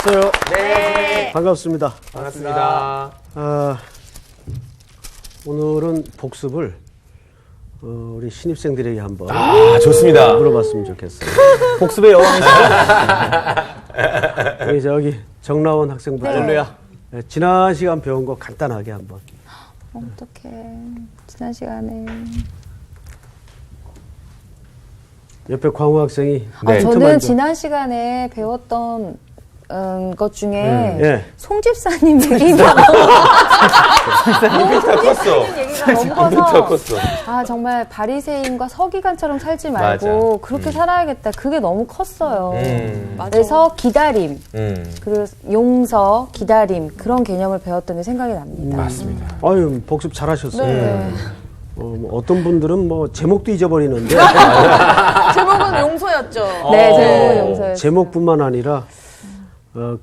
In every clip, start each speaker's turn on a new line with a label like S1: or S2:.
S1: 오셨어요.
S2: 네.
S1: 반갑습니다.
S2: 반갑습니다.
S1: 오늘은 복습을 우리 신입생들에게 한번
S2: 좋습니다.
S1: 물어봤으면 좋겠어요.
S3: 복습의 여왕이시죠?
S1: 우리 저기 정라원 학생부터
S3: 할렐루야.
S1: 지난 시간 배운 거 간단하게 한번.
S4: 어떡해. 지난 시간에.
S1: 옆에 광우 학생이
S2: 네.
S4: 저는 지난 시간에 배웠던 것 중에
S1: 예.
S4: 송 집사님 얘기가 너무 커서 정말 바리새인과 서기관처럼 살지 말고 그렇게 살아야겠다. 그게 너무 컸어요. 그래서 기다림, 그리고 용서, 기다림 그런 개념을 배웠던 게 생각이 납니다.
S2: 맞습니다.
S1: 아유 복습 잘하셨어요.
S4: 네.
S1: 어떤 분들은 뭐 제목도 잊어버리는데
S5: 제목은 용서였죠.
S4: 네, 제목은 용서였어요.
S1: 제목뿐만 아니라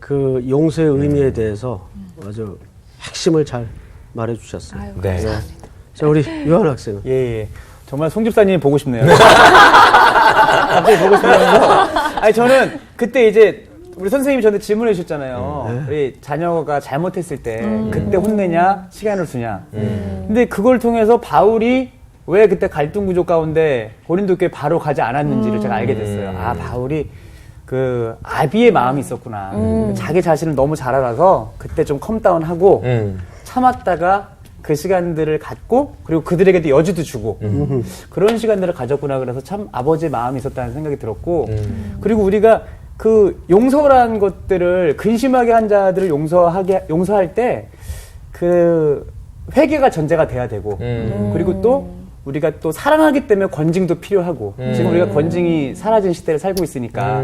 S1: 그 용서의 의미에 대해서 아주 핵심을 잘 말해주셨어요.
S2: 네.
S1: 자, 우리 유한 학생은.
S3: 예. 정말 송 집사님 보고 싶네요. 갑자기 보고 싶네요. 아니, 저는 그때 이제 우리 선생님이 저한테 질문해 주셨잖아요. 우리 자녀가 잘못했을 때 그때 혼내냐, 시간을 주냐. 근데 그걸 통해서 바울이 왜 그때 갈등 구조 가운데 고린도 교회 바로 가지 않았는지를 제가 알게 됐어요. 아, 바울이 그 아비의 마음이 있었구나. 자기 자신을 너무 잘 알아서 그때 좀 컴다운하고 참았다가 그 시간들을 갖고 그리고 그들에게도 여지도 주고 그런 시간들을 가졌구나. 그래서 참 아버지의 마음이 있었다는 생각이 들었고 그리고 우리가 그 용서라는 것들을 근심하게 한 자들을 용서할 때 그 회개가 전제가 돼야 되고 그리고 또 우리가 또 사랑하기 때문에 권징도 필요하고 지금 우리가 권징이 사라진 시대를 살고 있으니까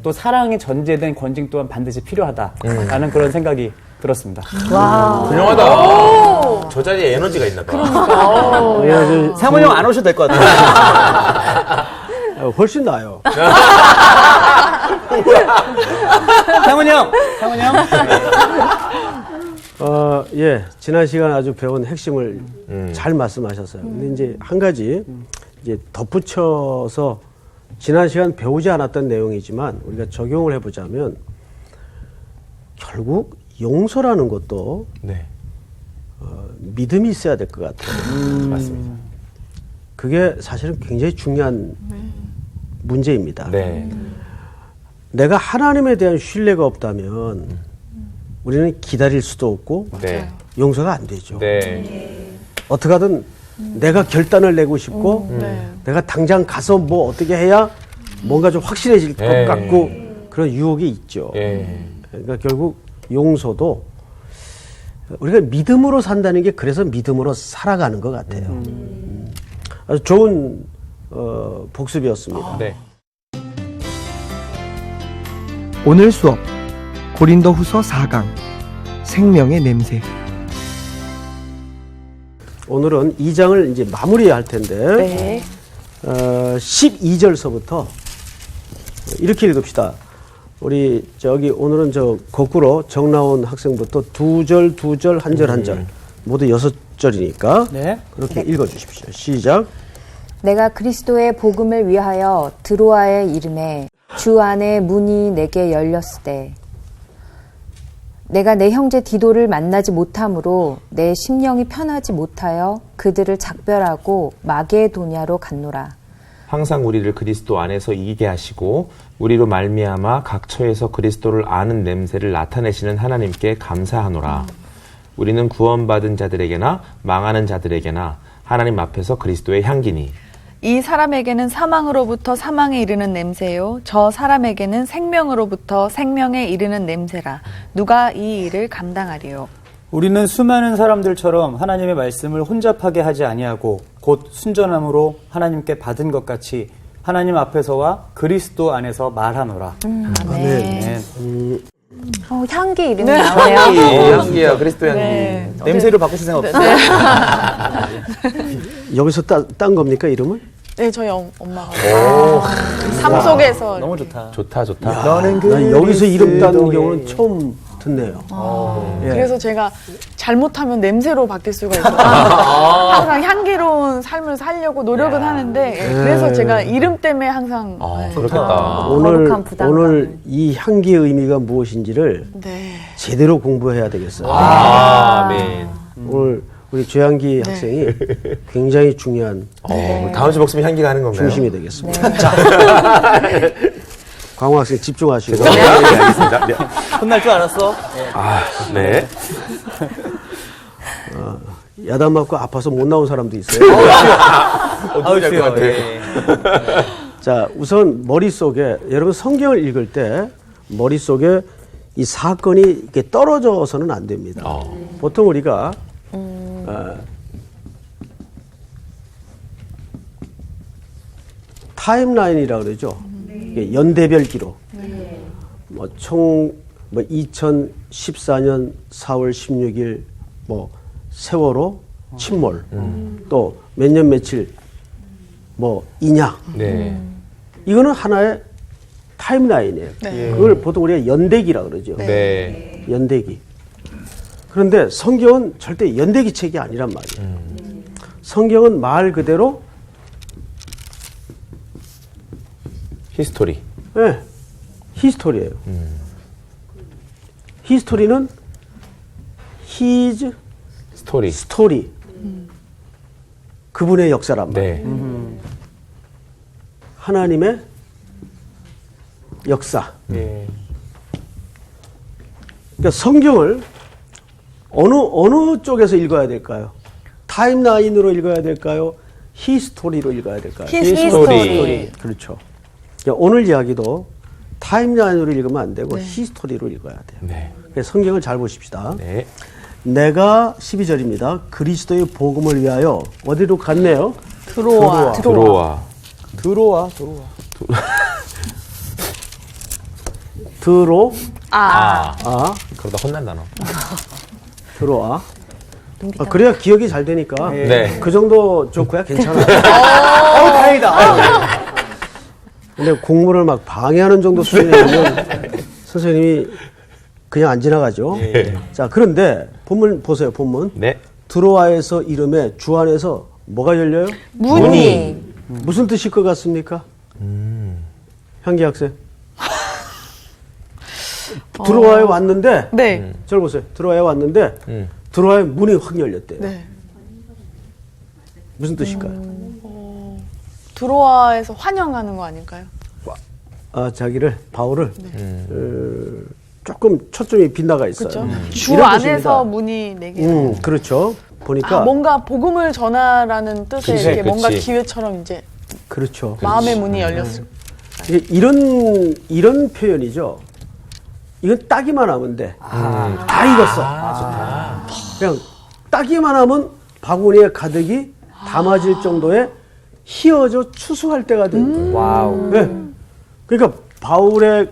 S3: 또 사랑에 전제된 권징 또한 반드시 필요하다라는 그런 생각이 들었습니다.
S4: 와.
S2: 훌륭하다. 저 자리에 에너지가 있나 봐.
S3: 상훈이 형 안 오셔도 될 것 같아요.
S1: 훨씬 나아요.
S3: 상훈이 형!
S1: 예. 지난 시간 아주 배운 핵심을 잘 말씀하셨어요. 근데 이제 한 가지 이제 덧붙여서 지난 시간 배우지 않았던 내용이지만 우리가 적용을 해보자면 결국 용서라는 것도
S2: 네.
S1: 믿음이 있어야 될 것 같아요.
S2: 맞습니다.
S1: 그게 사실은 굉장히 중요한 문제입니다.
S2: 네.
S1: 내가 하나님에 대한 신뢰가 없다면 우리는 기다릴 수도 없고
S2: 네.
S1: 용서가 안 되죠.
S2: 네.
S1: 어떻게 하든 내가 결단을 내고 싶고 내가 당장 가서 뭐 어떻게 해야 뭔가 좀 확실해질 것
S2: 네.
S1: 같고 그런 유혹이 있죠.
S2: 네.
S1: 그러니까 결국 용서도 우리가 믿음으로 산다는 게 그래서 믿음으로 살아가는 것 같아요. 아주 좋은 복습이었습니다.
S2: 네.
S6: 오늘 수업 고린도후서 4강 생명의 냄새.
S1: 오늘은 2장을 이제 마무리할 텐데
S5: 네.
S1: 12절서부터 이렇게 읽읍시다. 우리 저기 오늘은 저 거꾸로 정나온 학생부터 두 절 한 절 한 절 모두 6절이니까
S3: 네.
S1: 그렇게 읽어주십시오. 시작.
S4: 내가 그리스도의 복음을 위하여 드로아의 이름에 주 안에 문이 내게 열렸으되 내가 내 형제 디도를 만나지 못함으로 내 심령이 편하지 못하여 그들을 작별하고 마게도냐로 갔노라.
S2: 항상 우리를 그리스도 안에서 이기게 하시고 우리로 말미암아 각 처에서 그리스도를 아는 냄새를 나타내시는 하나님께 감사하노라. 우리는 구원받은 자들에게나 망하는 자들에게나 하나님 앞에서 그리스도의 향기니
S5: 이 사람에게는 사망으로부터 사망에 이르는 냄새요 저 사람에게는 생명으로부터 생명에 이르는 냄새라. 누가 이 일을 감당하리요?
S3: 우리는 수많은 사람들처럼 하나님의 말씀을 혼잡하게 하지 아니하고 곧 순전함으로 하나님께 받은 것 같이 하나님 앞에서와 그리스도 안에서 말하노라.
S4: 아멘. 향기 이름이 나오네요.
S2: 향기야, 그리스도 향기.
S5: 네.
S3: 냄새로 바꾸실 생각 없어요?
S1: 여기서 딴 겁니까 이름을?
S5: 네, 저희 엄마가. 삶 속에서.
S3: 너무 좋다.
S2: 좋다.
S1: 난 여기서 이름 따는 경우는 처음 듣네요. 예.
S5: 그래서 제가 잘못하면 냄새로 바뀔 수가 있어요. 항상 향기로운 삶을 살려고 노력은 하는데 그래서 제가 이름 때문에 항상
S2: 그렇겠다.
S4: 거룩한 부담감.
S1: 오늘 이 향기의 의미가 무엇인지를
S5: 네.
S1: 제대로 공부해야 되겠어요.
S2: 아멘.
S1: 오늘 우리 최향기 학생이 굉장히 중요한
S2: 다음 주 목숨이 향기가 하는 건가요?
S1: 중심이 되겠습니다. 자, 광호 학생 집중하시고.
S2: 네, 알겠습니다. 네.
S3: 혼날 줄 알았어.
S2: 네.
S1: 야단 맞고 아파서 못 나온 사람도 있어요.
S3: 아우,
S2: 잘것 같아.
S3: 예.
S1: 자, 우선 머릿속에, 여러분 성경을 읽을 때 머릿속에 이 사건이 이렇게 떨어져서는 안 됩니다. 보통 우리가 타임라인이라고 그러죠. 이게 연대별 기록. 뭐 2014년 4월 16일 뭐 세월호 침몰 또 몇 년 며칠 뭐 인양
S2: 네.
S1: 이거는 하나의 타임라인이에요.
S5: 네.
S1: 그걸 보통 우리가 연대기라고 그러죠.
S2: 네.
S1: 연대기. 그런데 성경은 절대 연대기 책이 아니란 말이에요. 성경은 말 그대로
S2: 히스토리.
S1: 네, 히스토리예요. 히스토리는 his
S2: 스토리.
S1: story. 그분의 역사란 말이에요.
S2: 네.
S1: 하나님의 역사.
S2: 네.
S1: 그러니까 성경을 어느 쪽에서 읽어야 될까요? 타임라인으로 읽어야 될까요? 히스토리로 읽어야 될까요?
S2: 히스토리.
S1: 그렇죠. 그러니까 오늘 이야기도 타임라인으로 읽으면 안 되고 히스토리로 읽어야 돼요.
S2: 네.
S1: 그래서 성경을 잘 보십시다.
S2: 네.
S1: 내가 12절입니다. 그리스도의 복음을 위하여 어디로 갔네요?
S5: 들어와.
S2: 들어와.
S1: 들어
S2: 아. 그러다 혼난다 너.
S1: 들어와. 그래야 기억이 잘 되니까
S2: 네.
S1: 그 정도 좋고야 괜찮아요.
S3: 다행이다.
S1: 근데 공부를 막 방해하는 정도 수준이면 선생님이 그냥 안 지나가죠. 자, 그런데 본문 보세요. 본문.
S2: 네.
S1: 드로아에서 이름에 주 안에서 뭐가 열려요?
S4: 문이
S1: 무슨 뜻일 것 같습니까? 향기 학생. 드로아에 왔는데
S5: 네.
S1: 저를 보세요. 드로아에 왔는데 드로아에 문이 확 열렸대요.
S5: 네.
S1: 무슨 뜻일까요?
S5: 드로아에서 환영하는 거 아닐까요?
S1: 자기를 바울을 조금 초점이 빗나가 있어요.
S5: 그렇죠. 주
S1: 이런
S5: 안에서
S1: 뜻입니다.
S5: 문이 네 개.
S1: 그렇죠. 보니까
S5: 뭔가 복음을 전하라는 뜻의
S2: 그치,
S5: 이렇게 뭔가
S2: 그치.
S5: 기회처럼 이제
S1: 그렇죠.
S5: 마음의 문이 열렸어요.
S1: 이런 표현이죠. 이건 따기만 하면 돼. 다 익었어. 그냥 따기만 하면 바구니에 가득이 담아질 정도의 희어져 추수할 때가 된 거예요.
S3: 와우.
S1: 네. 그러니까 바울이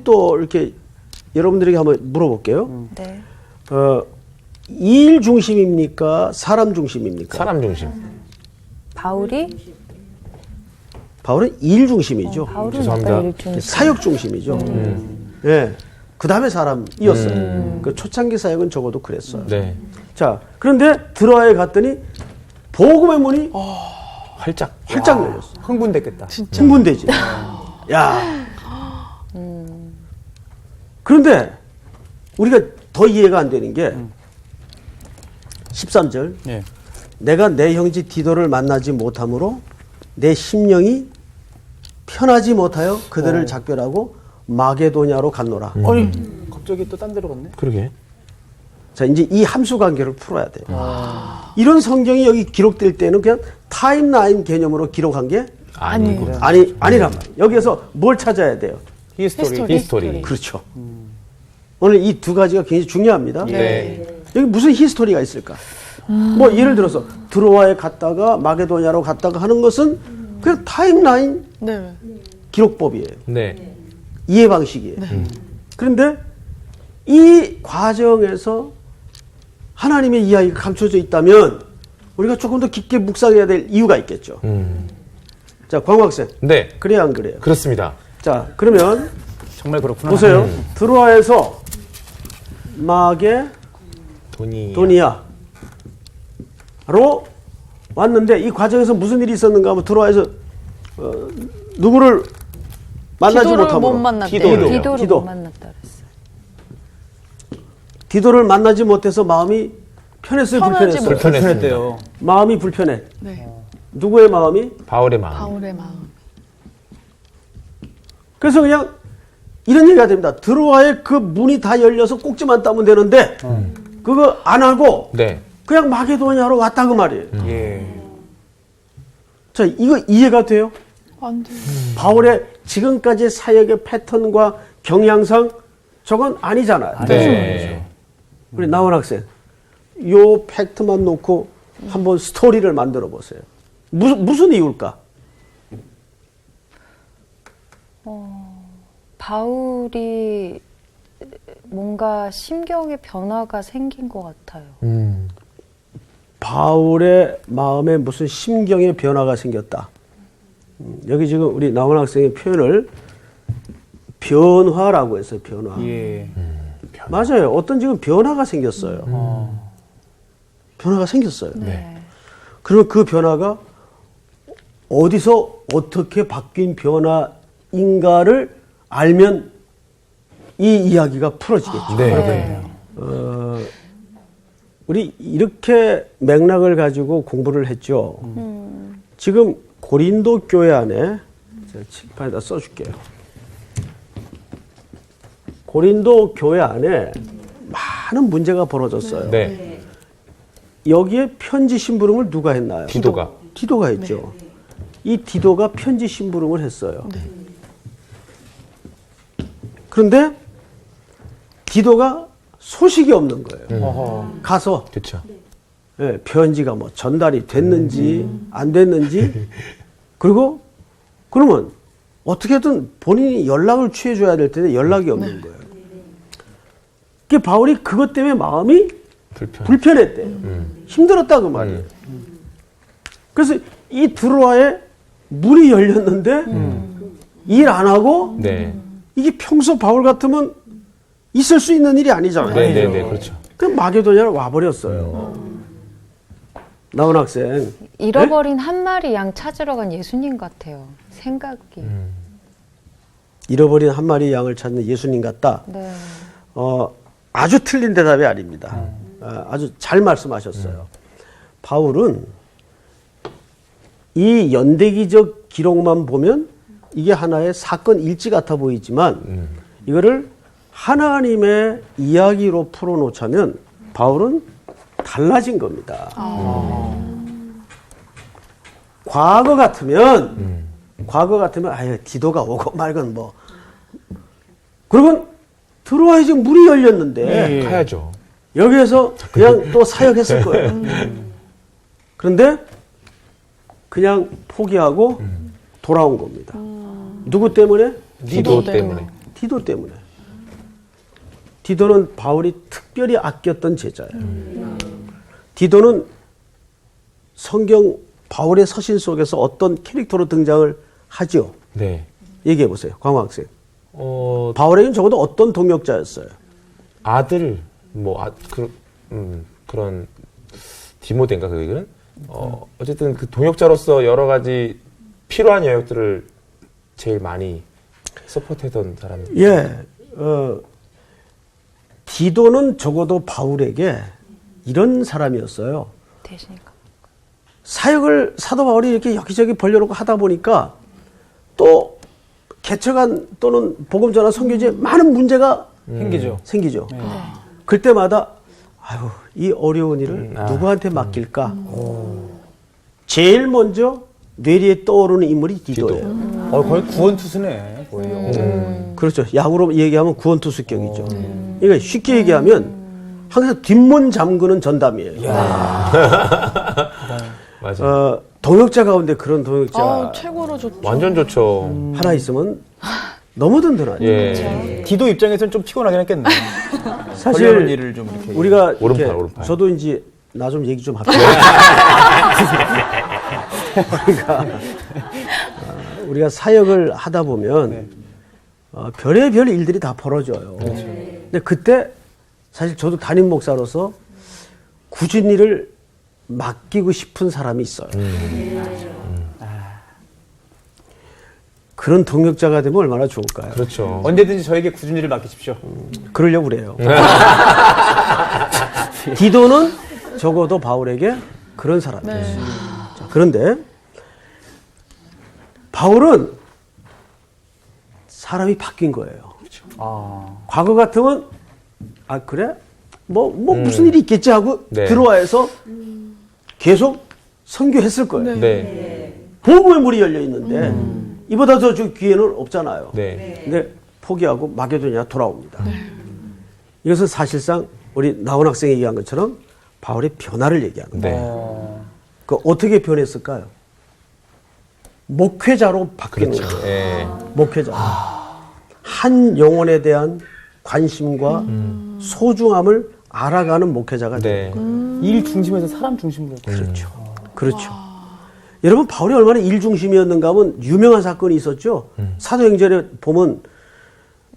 S1: 또 이렇게 여러분들에게 한번 물어볼게요.
S5: 네.
S1: 일 중심입니까? 사람 중심입니까?
S2: 사람 중심.
S4: 바울은
S1: 일 중심이죠.
S2: 죄송합니다.
S4: 약간 일종
S1: 사역 중심이죠. 예. 그 다음에 사람이었어요. 그 초창기 사역은 적어도 그랬어요.
S2: 네.
S1: 자, 그런데 드로아에 갔더니 복음의 문이
S2: 활짝.
S1: 활짝 열렸어.
S3: 흥분됐겠다.
S1: 흥분되지. 야. 그런데 우리가 더 이해가 안 되는 게 13절.
S3: 예.
S1: 내가 내 형제 디도를 만나지 못함으로 내 심령이 편하지 못하여 그들을 작별하고 마게도냐로 갔노라.
S3: 아니, 갑자기 또 딴 데로 갔네.
S2: 그러게.
S1: 자, 이제 이 함수 관계를 풀어야 돼요. 이런 성경이 여기 기록될 때는 그냥 타임라인 개념으로 기록한 게
S2: 아니고.
S1: 아니란 말이에요. 여기에서 뭘 찾아야 돼요?
S2: 히스토리.
S1: 그렇죠. 오늘 이 두 가지가 굉장히 중요합니다.
S2: 네.
S1: 여기 무슨 히스토리가 있을까? 뭐 예를 들어서 드로아에 갔다가 마게도냐로 갔다가 하는 것은 그냥 타임라인
S5: 네.
S1: 기록법이에요.
S2: 네.
S1: 이해 방식이에요. 그런데 이 과정에서 하나님의 이야기가 감춰져 있다면 우리가 조금 더 깊게 묵상해야 될 이유가 있겠죠. 자, 광학생.
S2: 네.
S1: 그래야 안 그래요?
S2: 그렇습니다.
S1: 자, 그러면
S3: 정말 그렇구나.
S1: 보세요. 드로아에서 마게 도니아로 왔는데 이 과정에서 무슨 일이 있었는가 하면 드로아에서 누구를 만나지
S5: 기도를
S1: 못함으로
S5: 못 만났대요.
S4: 디도를
S1: 디도.
S4: 못 만났다 그랬어요.
S1: 디도를 만나지 못해서 마음이 편했어요,
S5: 편하지
S1: 불편했어요?
S3: 불편했대요.
S1: 마음이 불편해.
S5: 네.
S1: 누구의 마음이?
S2: 바울의 마음.
S5: 바울의 마음.
S1: 그래서 그냥 이런 얘기가 됩니다. 드로아의 그 문이 다 열려서 꼭지만 따면 되는데 그거 안 하고
S2: 네.
S1: 그냥 마게도니아로 왔다 그 말이에요.
S3: 예.
S1: 자, 이거 이해가 돼요?
S5: 완전.
S1: 바울의 지금까지 사역의 패턴과 경향상 저건 아니잖아요.
S2: 네.
S1: 우리 나원 학생, 요 팩트만 놓고 한번 스토리를 만들어 보세요. 무슨 이유일까?
S4: 바울이 뭔가 심경의 변화가 생긴 것 같아요.
S1: 바울의 마음에 무슨 심경의 변화가 생겼다. 여기 지금 우리 나원 학생의 표현을 변화라고 했어요. 변화.
S3: 예.
S1: 맞아요. 어떤 지금 변화가 생겼어요. 변화가 생겼어요.
S5: 네.
S1: 그러면 그 변화가 어디서 어떻게 바뀐 변화인가를 알면 이 이야기가 풀어지겠죠.
S2: 네.
S1: 우리 이렇게 맥락을 가지고 공부를 했죠. 지금 고린도 교회 안에 제가 칠판에다 써줄게요. 고린도 교회 안에 많은 문제가 벌어졌어요.
S2: 네.
S1: 여기에 편지 심부름을 누가 했나요?
S2: 디도가
S1: 했죠. 이 디도가 편지 심부름을 했어요. 그런데 디도가 소식이 없는 거예요. 가서
S2: 그렇죠.
S1: 예, 편지가 뭐 전달이 됐는지 안 됐는지 그리고 그러면 어떻게든 본인이 연락을 취해줘야 될 텐데 연락이 없는 거예요. 그 바울이 그것 때문에 마음이 불편했대요. 힘들었다 그 말이에요. 그래서 이 드로아에 문이 열렸는데 일 안 하고
S2: 네.
S1: 이게 평소 바울 같으면 있을 수 있는 일이 아니잖아요.
S2: 네, 그렇죠.
S1: 그럼 마게도니아로 와버렸어요. 나온 학생.
S4: 잃어버린 한 마리 양 찾으러 간 예수님 같아요. 생각이.
S1: 잃어버린 한 마리 양을 찾는 예수님 같다.
S4: 네.
S1: 아주 틀린 대답이 아닙니다. 아주 잘 말씀하셨어요. 바울은 이 연대기적 기록만 보면 이게 하나의 사건 일지 같아 보이지만 이거를 하나님의 이야기로 풀어놓자면 바울은 달라진 겁니다. 과거 같으면 아유 디도가 오고 말건 뭐 그러면 들어와야 지금 문이 열렸는데
S2: 가야죠.
S1: 여기에서 그냥 또 사역했을 거예요. 그런데 그냥 포기하고 돌아온 겁니다. 누구 때문에?
S2: 디도 때문에.
S1: 디도 때문에. 디도는 바울이 특별히 아꼈던 제자예요. 디도는 성경 바울의 서신 속에서 어떤 캐릭터로 등장을 하죠?
S2: 네.
S1: 얘기해 보세요. 광호 학생.
S2: 어,
S1: 바울에게는 적어도 어떤 동역자였어요?
S2: 아들 그런 디모데인가 그거는 어쨌든 그 동역자로서 여러 가지 필요한 영역들을 제일 많이 서포트했던 사람입니다.
S1: 예, 디도는 적어도 바울에게 이런 사람이었어요.
S4: 대신가.
S1: 사역을 사도 바울이 이렇게 여기저기 벌려놓고 하다 보니까 또 개척한 또는 복음 전환 선교지에 많은 문제가 생기죠. 그때마다 아유 이 어려운 일을 누구한테 맡길까? 제일 먼저 뇌리에 떠오르는 인물이 디도예요.
S3: 거의 구원투수네. 거의.
S1: 그렇죠. 야구로 얘기하면 구원투수격이죠. 그러니까 쉽게 얘기하면 항상 뒷문 잠그는 전담이에요.
S2: 맞아요.
S1: 동역자 가운데 그런 동역자
S5: 최고로 좋죠.
S2: 완전 좋죠.
S1: 하나 있으면 너무 든든하죠.
S2: 예.
S3: 디도 입장에서는 좀 피곤하긴 했겠네.
S1: 사실
S3: 걸려는 일을 좀 이렇게.
S1: 우리가 이렇게
S2: 오른팔.
S1: 저도 이제 나 좀 얘기 좀 합시다. 우리가 사역을 하다 보면 별의별 일들이 다 벌어져요. 근데 그때 사실 저도 담임 목사로서 굳은 일을 맡기고 싶은 사람이 있어요. 그런 동역자가 되면 얼마나 좋을까요?
S2: 그렇죠.
S3: 언제든지 저에게 굳은 일을 맡기십시오.
S1: 그러려고 그래요. 디도는 적어도 바울에게 그런 사람이었어요. 자, 그런데 바울은 사람이 바뀐 거예요. 과거 같으면 그래? 무슨 일이 있겠지 하고
S2: 네.
S1: 들어와서 계속 선교했을 거예요.
S2: 네.
S1: 복음의 문이 열려 있는데 이보다 더 기회는 없잖아요.
S2: 네.
S1: 근데 포기하고 마게도니아 돌아옵니다. 이것은 사실상 우리 나온 학생이 얘기한 것처럼 바울의 변화를 얘기하는 거예요.
S2: 네.
S1: 그 어떻게 변했을까요? 목회자로 바뀌는
S2: 그렇죠.
S1: 거예요.
S2: 예.
S1: 목회자. 한 영혼에 대한 관심과 소중함을 알아가는 목회자가 돼요.
S2: 네.
S3: 일 중심에서 사람 중심으로.
S1: 그렇죠. 여러분 바울이 얼마나 일 중심이었는가 하면 유명한 사건이 있었죠. 사도행전에 보면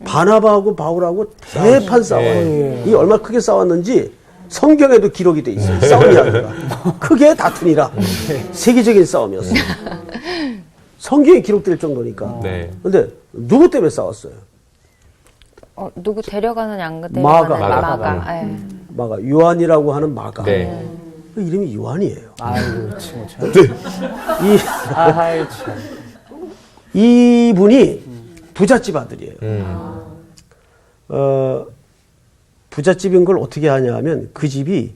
S1: 바나바하고 바울하고 대판 싸워요. 이 얼마나 크게 싸웠는지 성경에도 기록이 돼 있어요. 싸운 이야기가. 크게 다투니라. 세계적인 싸움이었어요. 성경에 기록될 정도니까.
S2: 네.
S1: 근데 누구 때문에 싸웠어요?
S4: 누구 데려가는 양 데려가는
S1: 마가.
S4: 마가. 예.
S1: 마가. 요한이라고 하는 마가.
S2: 네.
S1: 그 이름이 요한이에요.
S3: 아이고, 참.
S1: 이분이 부잣집 아들이에요. 부잣집인 걸 어떻게 하냐 하면 그 집이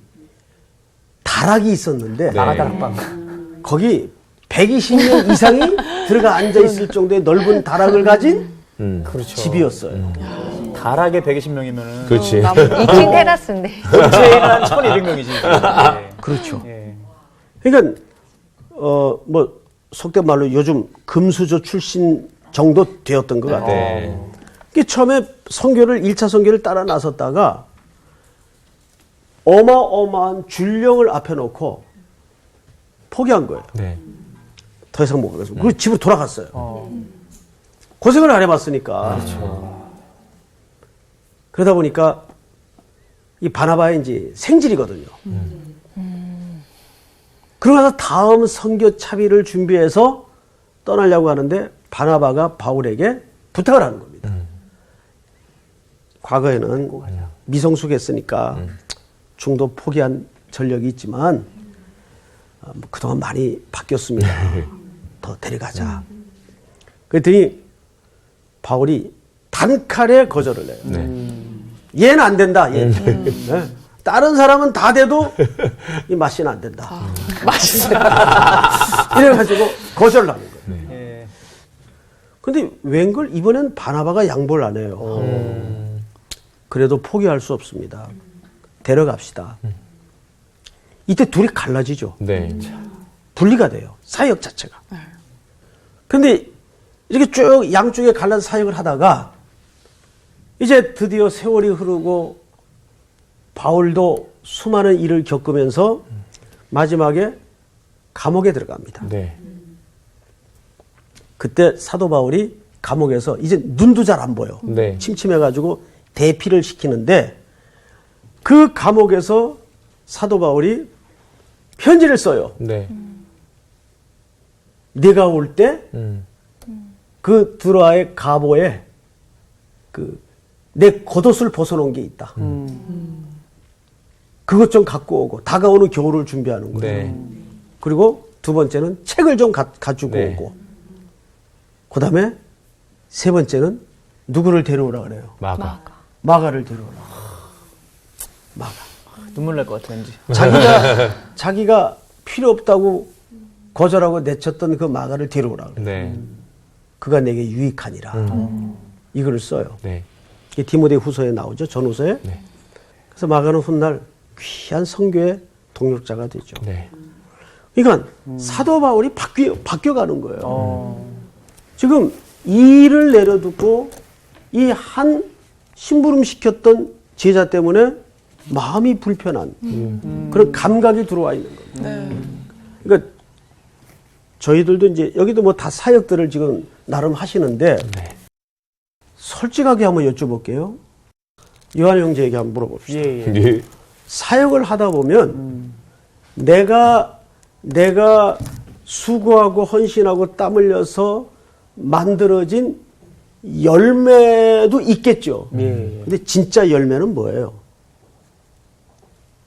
S1: 다락이 있었는데
S3: 마가다락방.
S1: 거기 120명 이상이 들어가 앉아 있을 정도의 넓은 다락을 가진
S3: 그렇죠.
S1: 집이었어요.
S3: 다락에 120명이면은.
S2: 그렇지.
S4: 2층 테라스인데.
S3: 전체에는 한 1,200명이지.
S1: 그렇죠.
S3: 예.
S1: 그러니까 속된 말로 요즘 금수저 출신 정도 되었던 것 같아요.
S2: 네.
S1: 그게 처음에 1차 선교를 따라 나섰다가 어마어마한 줄령을 앞에 놓고 포기한 거예요.
S2: 네.
S1: 더 이상 못 가서. 그리고 집으로 돌아갔어요. 고생을 안 해봤으니까. 그러다 보니까 이 바나바의 이제 생질이거든요. 그러고 나서 다음 선교 차비를 준비해서 떠나려고 하는데 바나바가 바울에게 부탁을 하는 겁니다. 과거에는 미성숙했으니까 중도 포기한 전력이 있지만 그동안 많이 바뀌었습니다. 더 데려가자. 그랬더니 바울이 단칼에 거절을 해요. 얘는 안 된다. 얘. 네. 다른 사람은 다 돼도 이 마씨는 안 된다. 이래가지고 거절을 하는 거예요.
S3: 예.
S1: 근데 웬걸 이번엔 바나바가 양보를 안 해요. 그래도 포기할 수 없습니다. 데려갑시다. 이때 둘이 갈라지죠.
S2: 네.
S1: 분리가 돼요. 사역 자체가. 근데 이렇게 쭉 양쪽에 갈라서 사역을 하다가 이제 드디어 세월이 흐르고 바울도 수많은 일을 겪으면서 마지막에 감옥에 들어갑니다.
S2: 네.
S1: 그때 사도 바울이 감옥에서 이제 눈도 잘 안 보여.
S2: 네.
S1: 침침해가지고 대피를 시키는데 그 감옥에서 사도 바울이 편지를 써요.
S2: 네.
S1: 내가 올 때 그 드로아의 가보에 내 겉옷을 벗어놓은 게 있다. 그것 좀 갖고 오고 다가오는 겨울을 준비하는 거예요.
S2: 네.
S1: 그리고 두 번째는 책을 좀 가지고
S2: 네.
S1: 오고 그 다음에 세 번째는 누구를 데려오라 그래요? 마가를 데려오라. 마가.
S3: 눈물 날 것 같아, 왠지.
S1: 자기가 필요 없다고 거절하고 내쳤던 그 마가를 데려오라 그래요.
S2: 네.
S1: 그가 내게 유익하니라. 이거를 써요.
S2: 네.
S1: 이게 디모데 후서에 나오죠. 전후서에.
S2: 네.
S1: 그래서 마가는 훗날 귀한 선교의 동력자가 되죠.
S2: 네.
S1: 그러니까 사도 바울이 바뀌어가는 거예요. 지금 일을 내려두고 이 한 심부름 시켰던 제자 때문에 마음이 불편한 그런 감각이 들어와 있는 겁니다. 그러니까 저희들도 이제 여기도 뭐 다 사역들을 지금 나름 하시는데 솔직하게 한번 여쭤볼게요. 요한 형제에게 한번 물어봅시다.
S3: 예.
S2: 예.
S1: 사역을 하다 보면 내가 수고하고 헌신하고 땀 흘려서 만들어진 열매도 있겠죠.
S3: 예.
S1: 근데 진짜 열매는 뭐예요?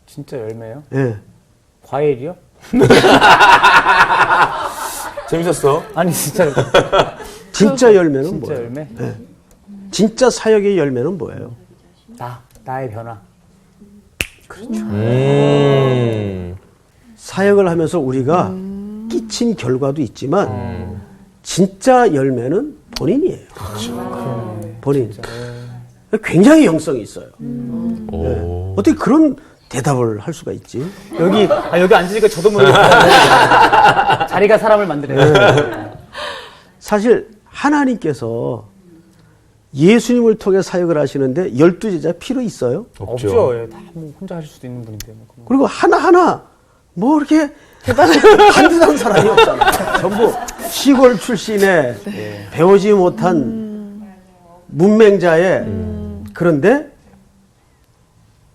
S3: 진짜 열매요?
S1: 예.
S3: 과일이요?
S2: 재밌었어.
S3: 아니 진짜
S1: 진짜 열매는
S3: 진짜
S1: 뭐예요?
S3: 열매?
S1: 예. 진짜 사역의 열매는 뭐예요?
S3: 나의 변화.
S1: 사역을 하면서 우리가 끼친 결과도 있지만 진짜 열매는 본인이에요. 본인. 굉장히 영성이 있어요. 네. 어떻게 그런 대답을 할 수가 있지?
S3: 여기 앉으니까 저도 모르게 자리가 사람을 만드네요.
S1: 사실 하나님께서 예수님을 통해 사역을 하시는데 12제자 필요 있어요?
S3: 없죠. 예, 다 뭐 혼자 하실 수도 있는 분인데. 뭐.
S1: 그리고 하나하나 뭐 이렇게 반듯한 사람이 없잖아요. 전부 시골 출신의 배우지 못한 문맹자의 그런데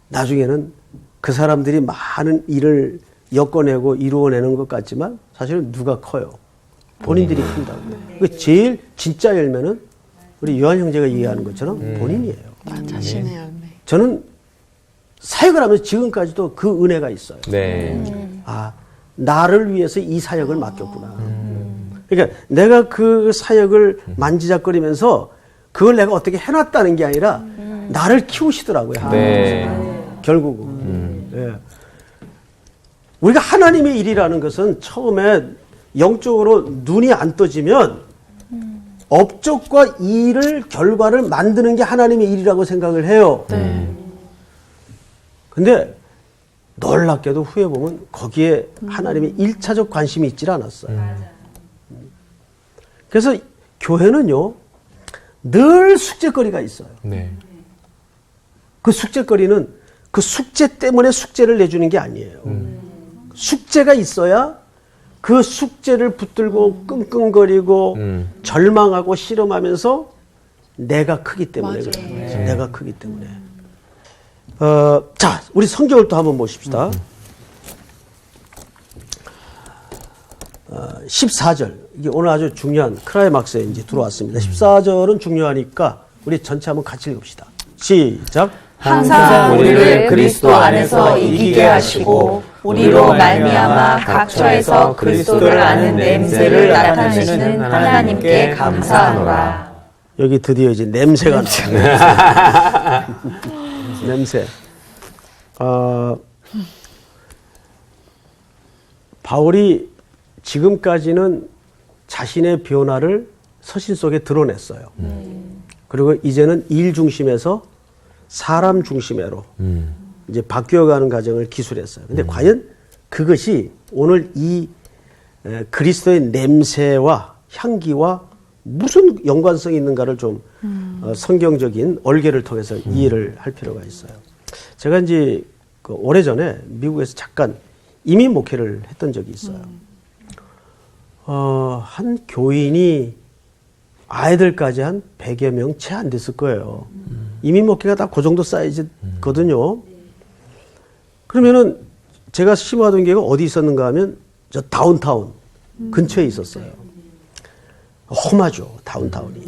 S1: 나중에는 그 사람들이 많은 일을 엮어내고 이루어내는 것 같지만 사실은 누가 커요? 본인들이 큰다고. 그 제일 진짜 열매는 우리 요한 형제가 얘기하는 것처럼 본인이에요.
S5: 자신의 열매.
S1: 저는 사역을 하면서 지금까지도 그 은혜가 있어요.
S2: 네.
S1: 아, 나를 위해서 이 사역을 맡겼구나. 그러니까 내가 그 사역을 만지작거리면서 그걸 내가 어떻게 해놨다는 게 아니라 나를 키우시더라고요.
S2: 네.
S1: 결국은. 예. 우리가 하나님의 일이라는 것은 처음에 영적으로 눈이 안 떠지면 업적과 일을 결과를 만드는 게 하나님의 일이라고 생각을 해요. 근데 놀랍게도 후에 보면 거기에 하나님의 1차적 관심이 있질 않았어요. 그래서 교회는요, 늘 숙제거리가 있어요.
S2: 네.
S1: 그 숙제거리는 그 숙제 때문에 숙제를 내주는 게 아니에요. 숙제가 있어야 그 숙제를 붙들고 끙끙거리고 절망하고 실험하면서 내가 크기 때문에 그래요. 내가 크기 때문에. 자, 우리 성경을 또 한번 보십시다. 14절. 이게 오늘 아주 중요한 크라이막스에 이제 들어왔습니다. 14절은 중요하니까 우리 전체 한번 같이 읽읍시다. 시작.
S5: 항상 우리를 그리스도 안에서 이기게 하시고 우리로 말미암아 각처에서 그리스도를 아는 냄새를 나타내시는 하나님께 감사하노라.
S1: 여기 드디어 이제 냄새가 나요. 냄새. 바울이 지금까지는 자신의 변화를 서신 속에 드러냈어요. 그리고 이제는 일 중심에서 사람 중심으로 이제 바뀌어가는 과정을 기술했어요. 근데 과연 그것이 오늘 이 그리스도의 냄새와 향기와 무슨 연관성이 있는가를 좀 성경적인 얼개를 통해서 이해를 할 필요가 있어요. 제가 이제 그 오래전에 미국에서 잠깐 이민 목회를 했던 적이 있어요. 한 교인이 아이들까지 한 100여 명 채 안 됐을 거예요. 이민 목회가 다 그 정도 사이즈거든요. 그러면은 제가 심화하던 게가 어디 있었는가 하면 저 다운타운 근처에 있었어요. 험하죠, 다운타운이.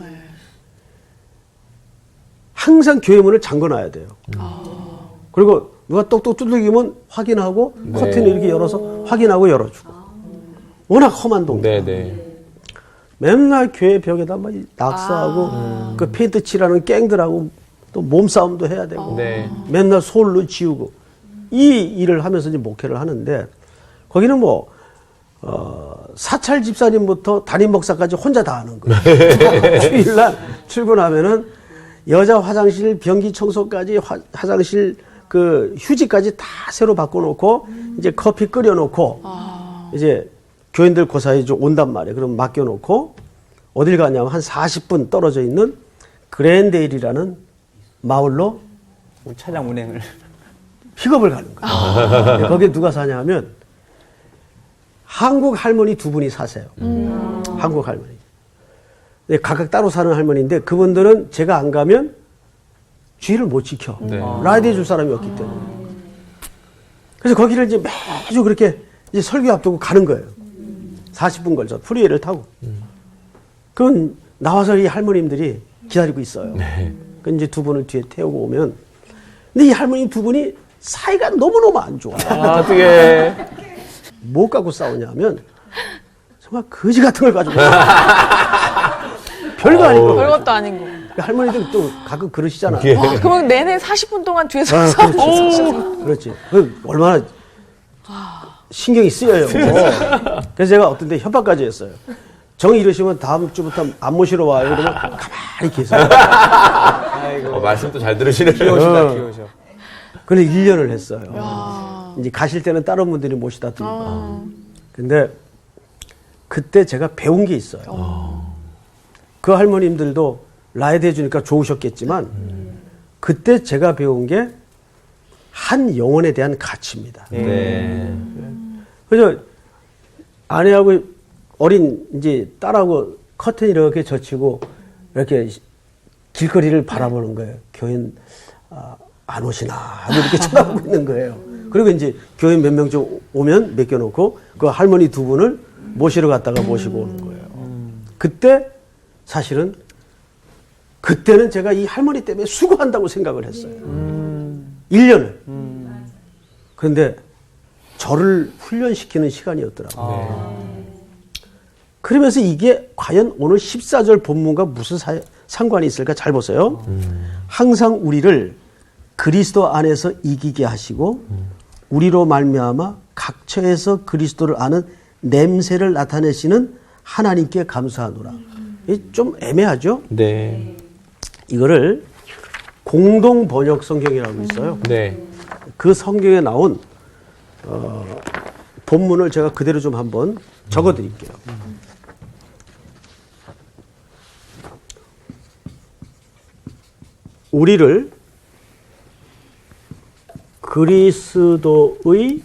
S1: 항상 교회 문을 잠궈놔야 돼요. 그리고 누가 똑똑 두들기면 확인하고 커튼을 이렇게 열어서 확인하고 열어주고. 워낙 험한 동네.
S2: 네.
S1: 맨날 교회 벽에다 막 낙서하고 그 페인트 칠하는 갱들하고 또 몸싸움도 해야 되고
S2: 네.
S1: 맨날 솔로 지우고 이 일을 하면서 이제 목회를 하는데 거기는 뭐 사찰 집사님부터 담임 목사까지 혼자 다 하는 거예요. 주일날 출근하면은 여자 화장실 변기 청소까지 화장실 그 휴지까지 다 새로 바꿔놓고 이제 커피 끓여놓고 이제 교인들 그 사이에 좀 온단 말이에요. 그럼 맡겨놓고 어딜 가냐면 한 40분 떨어져 있는 그랜데일이라는 마을로
S3: 차량 운행을
S1: 픽업을 가는 거예요. 거기에 누가 사냐면 한국 할머니 두 분이 사세요. 한국 할머니. 각각 따로 사는 할머니인데 그분들은 제가 안 가면 주의를 못 지켜.
S2: 네.
S1: 라이드 해줄 사람이 없기 때문에. 그래서 거기를 이제 매주 그렇게 이제 설교 앞두고 가는 거예요. 40분 걸쳐 프리웨이를 타고. 그건 나와서 이 할머님들이 기다리고 있어요.
S2: 네.
S1: 그 이제 두 분을 뒤에 태우고 오면, 근데 이 할머니 두 분이 사이가 너무너무 안 좋아.
S3: 아, 어떻게.
S1: 뭐 갖고 싸우냐면 정말 거지 같은 걸 가지고 별거 아니고.
S5: 별것도 아닌 거.
S1: 할머니들 또 가끔 그러시잖아.
S2: 예.
S5: 와, 그러면 내내 40분 동안 뒤에서
S1: 아,
S5: 싸우고.
S1: 그렇지. 그 얼마나 신경이 쓰여요. 그래서 제가 어떤 데 협박까지 했어요. 정 이러시면 다음 주부터 안 모시러 와요. 그러면 가만히 계세요.
S2: 말씀도 잘 들으시네요.
S3: 귀여우시다, 귀여우셔.
S1: 그래 1년을 했어요. 이제 가실 때는 다른 분들이 모시다 드리고. 근데 그때 제가 배운 게 있어요. 그 할머님들도 라이드 해주니까 좋으셨겠지만 그때 제가 배운 게 한 영혼에 대한 가치입니다.
S2: 네.
S1: 그래서 아내하고 어린 이제 딸하고 커튼 이렇게 젖히고 이렇게 길거리를 바라보는 거예요. 교인 안 오시나 하고 이렇게 쳐다보고 있는 거예요. 그리고 이제 교인 몇 명 좀 오면 맡겨놓고 그 할머니 두 분을 모시러 갔다가 모시고 오는 거예요. 그때 사실은 그때는 제가 이 할머니 때문에 수고한다고 생각을 했어요. 1년을. 그런데 저를 훈련시키는 시간이었더라고요. 그러면서 이게 과연 오늘 14절 본문과 무슨 상관이 있을까? 잘 보세요. 항상 우리를 그리스도 안에서 이기게 하시고 우리로 말미암아 각처에서 그리스도를 아는 냄새를 나타내시는 하나님께 감사하노라. 이게 좀 애매하죠?
S2: 네.
S1: 이거를 공동 번역 성경이라고 있어요.
S2: 네.
S1: 그 성경에 나온 본문을 제가 그대로 좀 한번 적어 드릴게요. 우리를 그리스도의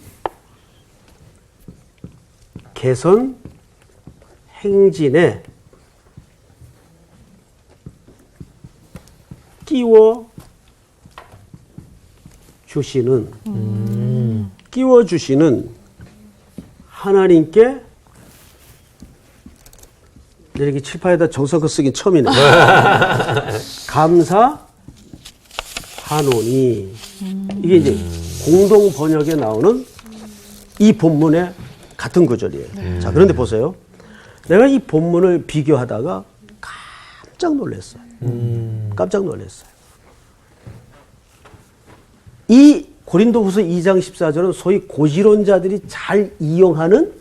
S1: 개선 행진에 끼워 주시는 하나님께 이렇게 칠판에다 정성껏 쓰긴 처음이네. 감사하노니. 이게 이제 공동 번역에 나오는 이 본문의 같은 구절이에요. 자, 그런데 보세요. 내가 이 본문을 비교하다가 깜짝 놀랐어요. 깜짝 놀랐어요. 이 고린도후서 2장 14절은 소위 고지론자들이 잘 이용하는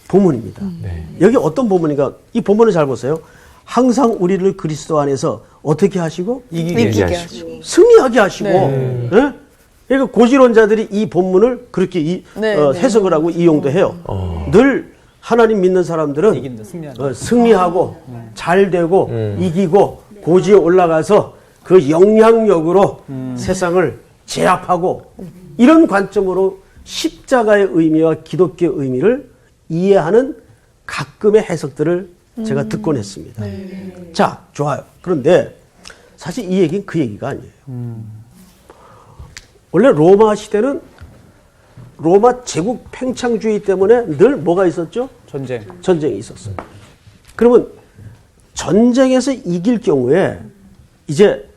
S1: 본문입니다. 여기 어떤 본문인가? 이 본문을 잘 보세요. 항상 우리를 그리스도 안에서 어떻게 하시고?
S5: 이기게 하시고.
S1: 승리하게 하시고. 예? 그러니까 고지론자들이 이 본문을 그렇게 해석을 하고 이용도 해요. 늘 하나님 믿는 사람들은
S3: 이긴다, 승리한다.
S1: 승리하고 잘 되고 이기고 고지에 올라가서 그 영향력으로 세상을 제압하고 이런 관점으로 십자가의 의미와 기독교의 의미를 이해하는 가끔의 해석들을 제가 듣곤 했습니다. 자, 좋아요. 그런데 사실 이 얘기는 그 얘기가 아니에요. 원래 로마 시대는 로마 제국 팽창주의 때문에 늘 뭐가 있었죠? 전쟁이 있었어요. 그러면 전쟁에서 이길 경우에 이제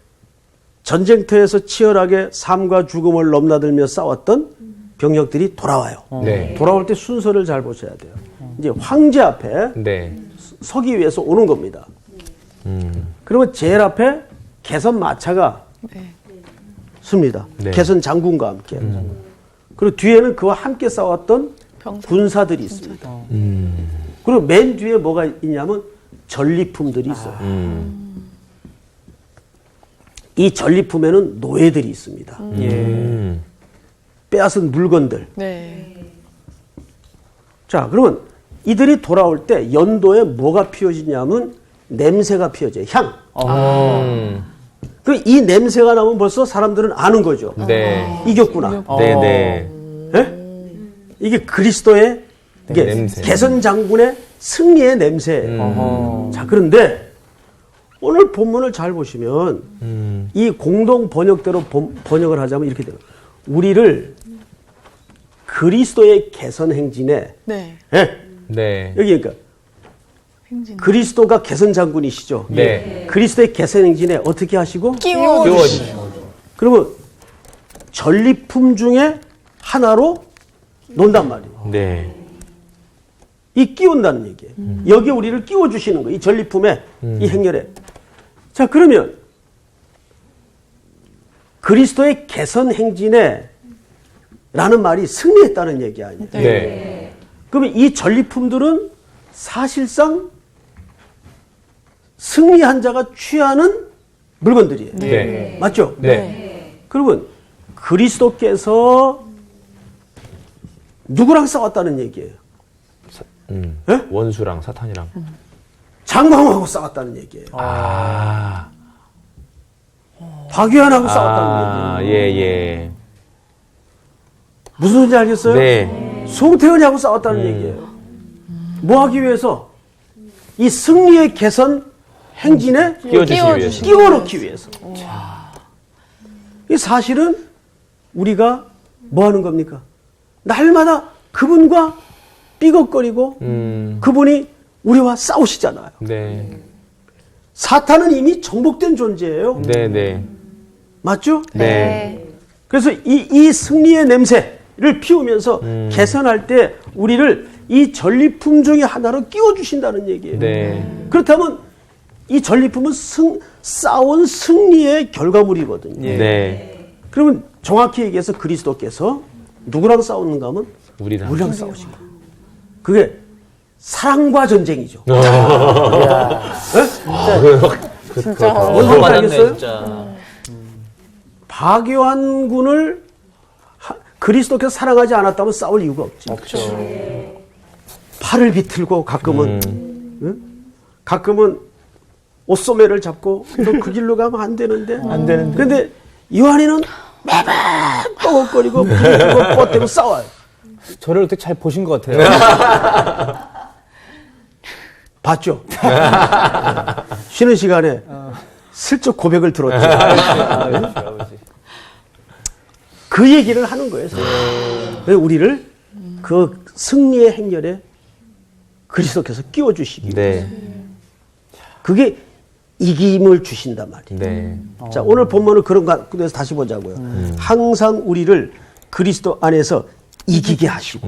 S1: 전쟁터에서 치열하게 삶과 죽음을 넘나들며 싸웠던 병력들이 돌아와요.
S2: 네.
S1: 돌아올 때 순서를 잘 보셔야 돼요. 이제 황제 앞에
S2: 네.
S1: 서기 위해서 오는 겁니다. 그러면 제일 앞에 개선 마차가 씁니다.
S2: 네.
S1: 개선 장군과 함께. 그리고 뒤에는 그와 함께 싸웠던 군사들이 있습니다. 그리고 맨 뒤에 뭐가 있냐면 전리품들이 있어요. 이 전리품에는 노예들이 있습니다. 빼앗은 물건들.
S5: 네.
S1: 자, 그러면 이들이 돌아올 때 연도에 뭐가 피워지냐면 냄새가 피워져요. 향. 그 이 냄새가 나면 벌써 사람들은 아는 거죠.
S2: 네.
S1: 이겼구나.
S2: 네네.
S1: 예? 이게 그리스도의 이게
S2: 냄새.
S1: 개선 장군의 승리의 냄새예요. 자, 그런데 오늘 본문을 잘 보시면 이 공동 번역대로 번역을 하자면 이렇게 돼요. 우리를 그리스도의 개선 행진에
S5: 네.
S1: 예?
S2: 네.
S1: 여기 그러니까
S5: 행진.
S1: 그리스도가 개선 장군이시죠.
S2: 네.
S1: 그리스도의 개선 행진에 어떻게 하시고
S2: 끼워주시고.
S1: 그러면 전리품 중에 하나로 논단 말이에요.
S2: 네.
S1: 이 끼운다는 얘기예요. 여기에 우리를 끼워주시는 거예요. 이 전리품에, 이 행렬에. 자, 그러면 그리스도의 개선 행진에 라는 말이 승리했다는 얘기 아니에요.
S2: 네.
S1: 그러면 이 전리품들은 사실상 승리한 자가 취하는 물건들이에요.
S2: 네.
S1: 맞죠?
S2: 네.
S1: 그러면 그리스도께서 누구랑 싸웠다는 얘기예요? 예?
S2: 원수랑 사탄이랑.
S1: 장광하고 싸웠다는 얘기예요.
S2: 아.
S1: 박유한하고 싸웠다는 얘기예요.
S2: 예, 예.
S1: 무슨 소리인지 알겠어요?
S2: 네.
S1: 송태현이하고 싸웠다는 얘기예요. 뭐 하기 위해서? 이 승리의 개선 행진에
S2: 끼워주시기 위해서.
S1: 끼워넣기 위해서. 이 사실은 우리가 뭐 하는 겁니까? 날마다 그분과 삐걱거리고 그분이 우리와 싸우시잖아요.
S2: 네.
S1: 사탄은 이미 정복된 존재예요.
S2: 네, 네.
S1: 맞죠?
S2: 네.
S1: 그래서 이 승리의 냄새를 피우면서 개선할 때 우리를 이 전리품 중에 하나로 끼워주신다는 얘기예요.
S2: 네.
S1: 그렇다면 이 전리품은 싸운 승리의 결과물이거든요.
S2: 네.
S1: 그러면 정확히 얘기해서 그리스도께서 누구랑 싸우는가 하면
S2: 우리랑.
S1: 싸우신 거예요. 그게 사랑과 전쟁이죠.
S7: 진짜
S1: 뭔 소리인지 알겠어요?
S7: 진짜.
S1: 박요한 군을 그리스도께서 사랑하지 않았다면 싸울 이유가 없지.
S7: 없죠.
S1: 팔을 비틀고 가끔은 응? 가끔은 옷소매를 잡고 너 그 길로 가면 안 되는데.
S3: 안 되는데.
S1: 근데 요한이는 매번 뻐걱거리고 비틀고 뻗대고 싸워요.
S3: 저를 어떻게 잘 보신 것 같아요.
S1: 봤죠? 쉬는 시간에 슬쩍 고백을 들었죠. 그 얘기를 하는 거예요. 그래서 우리를 그 승리의 행렬에 그리스도께서 끼워주시기 위해서.
S2: 네.
S1: 그게 이김을 주신단 말이에요.
S2: 네.
S1: 자, 오늘 본문을 그런 가운데서 다시 보자고요. 항상 우리를 그리스도 안에서 이기게 하시고,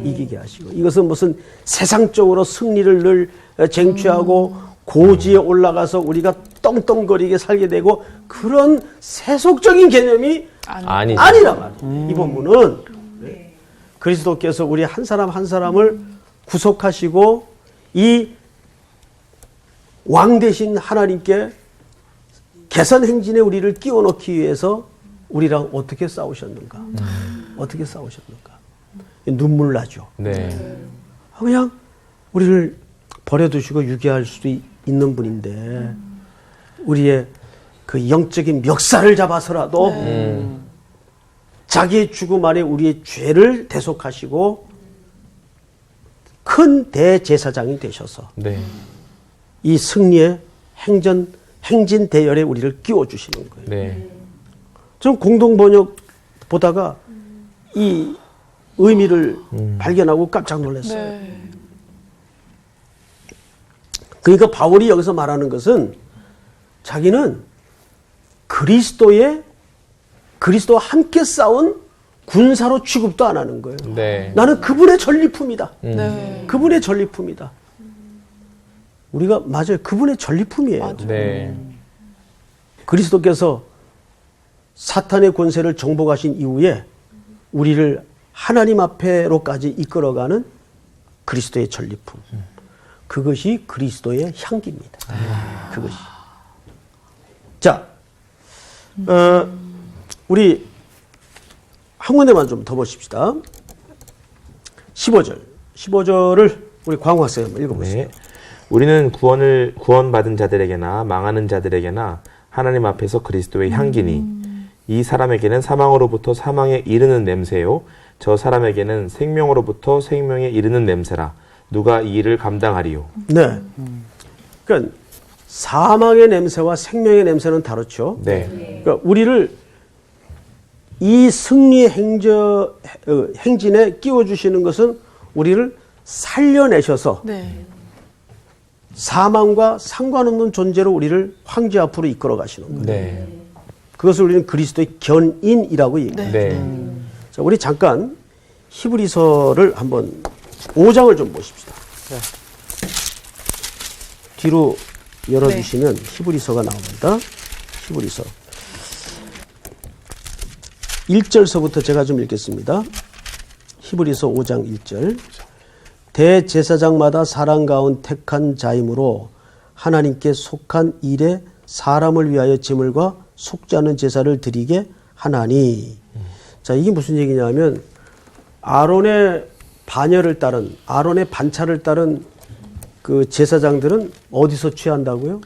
S1: 이기게 하시고. 이것은 무슨 세상적으로 승리를 늘 쟁취하고 고지에 올라가서 우리가 떵떵거리게 살게 되고 그런 세속적인 개념이
S2: 아니죠.
S1: 아니란 말이에요. 이 본문은 그리스도께서 우리 한 사람 한 사람을 구속하시고 이 왕 대신 하나님께 개선 행진에 우리를 끼워 넣기 위해서 우리랑 어떻게 싸우셨는가? 어떻게 싸우셨는가? 눈물 나죠.
S2: 네.
S1: 그냥 우리를 버려두시고 유기할 수도 있는 분인데 우리의 그 영적인 멱살을 잡아서라도 자기의 죽음 안에 우리의 죄를 대속하시고 큰 대제사장이 되셔서
S2: 네.
S1: 이 승리의 행진 대열에 우리를 끼워주시는 거예요.
S2: 네.
S1: 좀 공동번역 보다가 이 의미를 발견하고 깜짝 놀랐어요.
S5: 네.
S1: 그러니까 바울이 여기서 말하는 자기는 그리스도와 함께 싸운 군사로 취급도 안 하는 거예요.
S2: 네.
S1: 나는 그분의 전리품이다.
S5: 네.
S1: 그분의 전리품이다. 우리가 맞아요. 그분의 전리품이에요.
S2: 네.
S1: 그리스도께서 사탄의 권세를 정복하신 이후에 우리를 하나님 앞에로까지 이끌어가는 그리스도의 전리품. 그것이 그리스도의 향기입니다. 그것이. 자, 우리 한 군데만 좀 더 보십시다. 15절을 우리 광호 학생 한번 읽어보세요.
S2: 네. 우리는 구원받은 자들에게나 망하는 자들에게나 하나님 앞에서 그리스도의 향기니 이 사람에게는 사망으로부터 사망에 이르는 냄새요 저 사람에게는 생명으로부터 생명에 이르는 냄새라 누가 이 일을 감당하리요.
S1: 네. 그러니까 사망의 냄새와 생명의 냄새는 다르죠.
S2: 네.
S1: 그러니까 우리를 이 승리 행진에 끼워주시는 것은 우리를 살려내셔서
S5: 네.
S1: 사망과 상관없는 존재로 우리를 황제 앞으로 이끌어 가시는 거예요.
S2: 네.
S1: 그것을 우리는 그리스도의 견인이라고 얘기해요.
S2: 네.
S1: 자, 우리 잠깐 히브리서를 한번 5장을 좀 보십시다. 뒤로 열어주시면 히브리서가 나옵니다. 히브리서 1절서부터 제가 좀 읽겠습니다. 히브리서 5장 1절. 대제사장마다 사람 가운 택한 자이므로 하나님께 속한 일에 사람을 위하여 제물과 속지 않은 제사를 드리게 하나니. 자, 이게 무슨 얘기냐면 아론의 반열을 따른, 아론의 반차를 따른 그 제사장들은 어디서 취한다고요?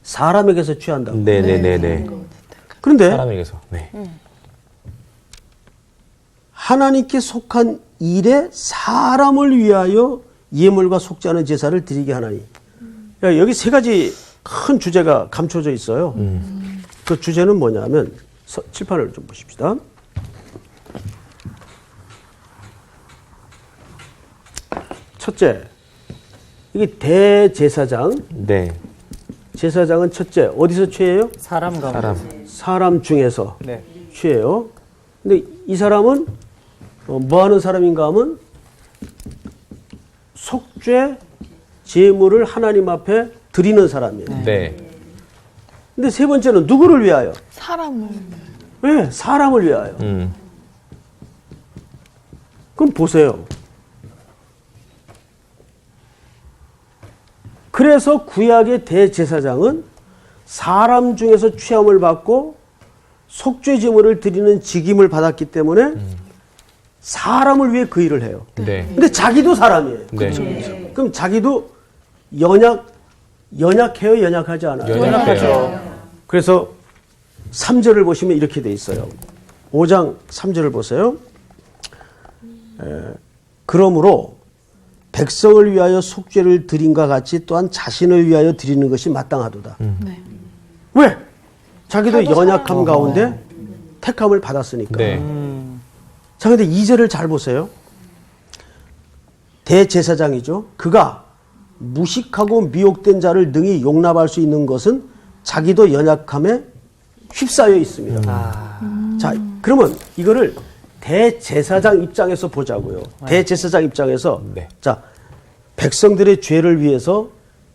S1: 사람에게서 취한다고.
S2: 네네네네.
S1: 그런데
S2: 사람에게서. 네.
S1: 하나님께 속한 일에 사람을 위하여 예물과 속지 않은 제사를 드리게 하나니. 여기 세 가지 큰 주제가 감춰져 있어요. 그 주제는 뭐냐면 칠판을 좀 보십시다. 첫째, 이게 대제사장.
S2: 네.
S1: 제사장은 첫째 어디서 취해요?
S3: 사람 가운데.
S2: 사람.
S1: 사람 중에서
S3: 네.
S1: 취해요. 근데 이 사람은 뭐 하는 사람인가 하면 속죄 제물을 하나님 앞에 드리는 사람이에요.
S2: 네.
S1: 근데 세 번째는 누구를 위하여?
S5: 사람을.
S1: 네, 사람을 위하여.
S2: 음.
S1: 그럼 보세요. 그래서 구약의 대제사장은 사람 중에서 취함을 받고 속죄 제물을 드리는 직임을 받았기 때문에 사람을 위해 그 일을 해요.
S2: 네.
S1: 근데 자기도 사람이에요.
S2: 네.
S1: 그럼 자기도 연약해요, 연약하지 않아요?
S2: 연약해요.
S1: 그래서 3절을 보시면 이렇게 돼 있어요. 5장 3절을 보세요. 그러므로 백성을 위하여 속죄를 드림과 같이 또한 자신을 위하여 드리는 것이 마땅하도다.
S5: 네.
S1: 왜? 자기도 연약함 가운데 택함을 받았으니까.
S2: 네.
S1: 자, 근데 2절을 잘 보세요. 대제사장이죠. 그가 무식하고 미혹된 자를 능히 용납할 수 있는 것은 자기도 연약함에 휩싸여 있습니다. 자, 그러면 이거를 대제사장 입장에서 보자고요. 대제사장 입장에서
S2: 네.
S1: 자, 백성들의 죄를 위해서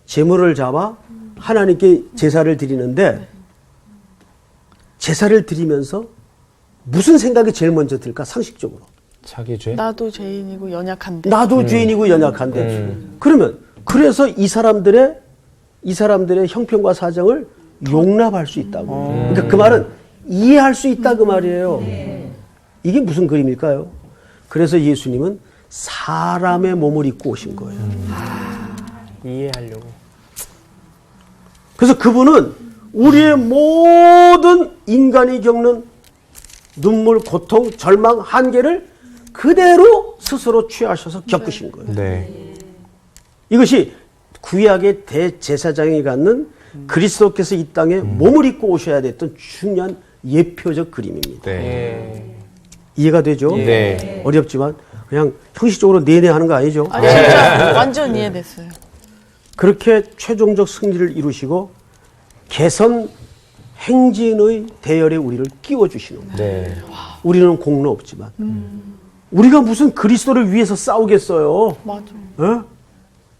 S1: 제물을 잡아 하나님께 제사를 드리는데 제사를 드리면서 무슨 생각이 제일 먼저 들까? 상식적으로.
S2: 자기 죄?
S5: 나도 죄인이고 연약한데.
S1: 나도 죄인이고 연약한데. 그러면 그래서 이 사람들의 형편과 사정을 용납할 수 있다고. 그러니까 그 말은 이해할 수 있다 그 말이에요. 이게 무슨 그림일까요? 그래서 예수님은 사람의 몸을 입고 오신 거예요.
S3: 이해하려고.
S1: 그래서 그분은 우리의 모든 인간이 겪는 눈물, 고통, 절망, 한계를 그대로 스스로 취하셔서 겪으신 거예요.
S2: 네.
S1: 이것이 구약의 대제사장이 갖는 그리스도께서 이 땅에 몸을 입고 오셔야 됐던 중요한 예표적 그림입니다.
S2: 네.
S1: 이해가 되죠?
S2: 네.
S1: 어렵지만 그냥 형식적으로 내내 하는 거 아니죠?
S5: 아니 진짜 완전 이해됐어요.
S1: 그렇게 최종적 승리를 이루시고 개선 행진의 대열에 우리를 끼워주시는 거예요.
S2: 네.
S1: 우리는 공로 없지만 우리가 무슨 그리스도를 위해서 싸우겠어요?
S5: 맞아.
S1: 어?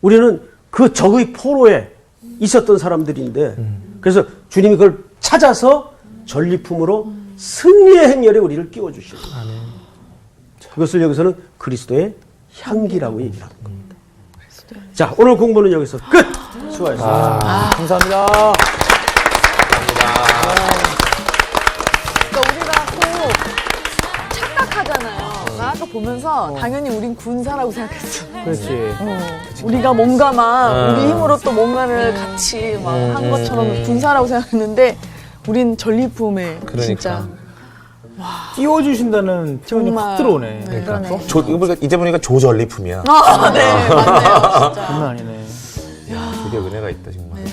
S1: 우리는 그 적의 포로에 있었던 사람들인데 그래서 주님이 그걸 찾아서 전리품으로 승리의 행렬에 우리를 끼워주시는 거예요. 그것을 여기서는 그리스도의 향기라고 얘기를 하는 겁니다. 자, 오늘 공부는 여기서 끝! 수고하셨습니다.
S3: 감사합니다.
S5: 그러니까 우리가 꼭 착각하잖아요. 나 아까 보면서 당연히 우린 군사라고 생각했어.
S3: 그렇지.
S5: 우리가 뭔가 막 우리 힘으로 또 뭔가를 같이 막 한 것처럼 군사라고 생각했는데 우린 전리품에 진짜
S3: 띄워주신다는 표현이
S5: 정말.
S3: 확 들어오네.
S7: 이제 보니까 조전리품이야.
S5: 네 맞네요 진짜.
S3: 장난 아니네.
S2: 되게 은혜가 있다 정말.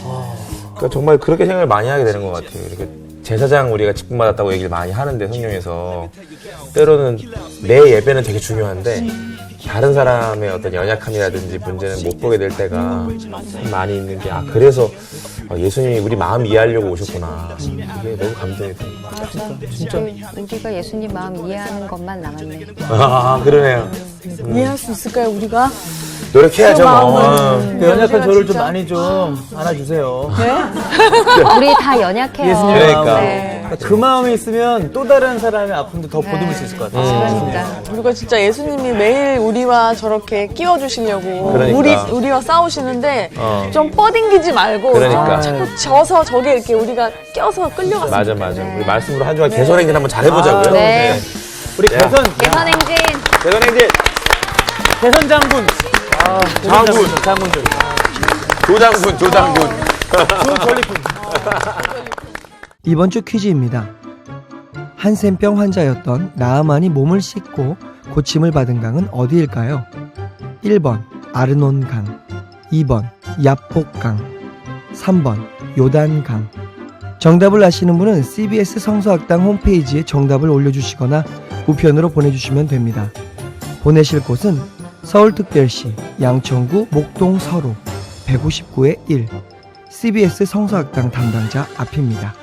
S2: 그러니까 정말 그렇게 생각을 많이 하게 되는 것 같아요. 이렇게 제사장 우리가 직분 받았다고 얘기를 많이 하는데 성경에서 때로는 내 예배는 되게 중요한데 다른 사람의 어떤 연약함이라든지 문제는 못 보게 될 때가 참 많이 있는 게 그래서 예수님이 우리 마음 이해하려고 오셨구나. 이게 너무 감동이 돼요.
S4: 진짜 우리가 예수님 마음 이해하는 것만 남았네.
S2: 그러네요.
S7: 이해할 수 있을까요, 우리가?
S2: 노력해야죠 뭐.
S3: 연약한 저를 좀 많이 좀 안아주세요.
S4: 우리 다 연약해요.
S3: 예수님
S2: 그러니까.
S3: 마음.
S4: 네.
S3: 그 마음이 있으면 또 다른 사람의 아픔도 더 보듬을 수 있을 것 같아요.
S4: 그러니까.
S7: 우리가 진짜 예수님이 매일 우리와 저렇게 끼워주시려고
S2: 그러니까.
S7: 우리와 싸우시는데 좀 뻗ing기지 말고
S2: 그러니까.
S7: 자꾸 져서 저게 이렇게 우리가 껴서 끌려갔어요.
S2: 맞아. 우리 말씀으로 한 주간 개선행진 한번 잘 해보자고요.
S4: 네.
S3: 우리 개선
S4: 개선행진.
S2: 개선행진
S3: 개선 장군. 장군.
S2: 조장군.
S3: 좋은 전리품.
S6: 이번 주 퀴즈입니다. 한센병 환자였던 나아만이 몸을 씻고 고침을 받은 강은 어디일까요? 1번 아르논강, 2번 야복강, 3번 요단강. 정답을 아시는 분은 CBS 성서학당 홈페이지에 정답을 올려주시거나 우편으로 보내주시면 됩니다. 보내실 곳은 서울특별시 양천구 목동 서로 159의 1 CBS 성서학당 담당자 앞입니다.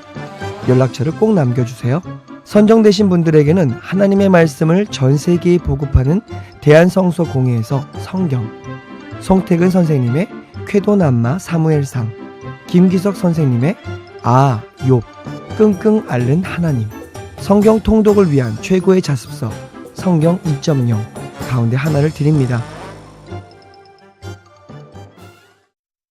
S6: 연락처를 꼭 남겨주세요. 선정되신 분들에게는 하나님의 말씀을 전 세계에 보급하는 대한성서공회에서 성경, 송태근 선생님의 쾌도남마 사무엘상, 김기석 선생님의 욥, 끙끙 앓는 하나님, 성경 통독을 위한 최고의 자습서 성경 2.0 가운데 하나를 드립니다.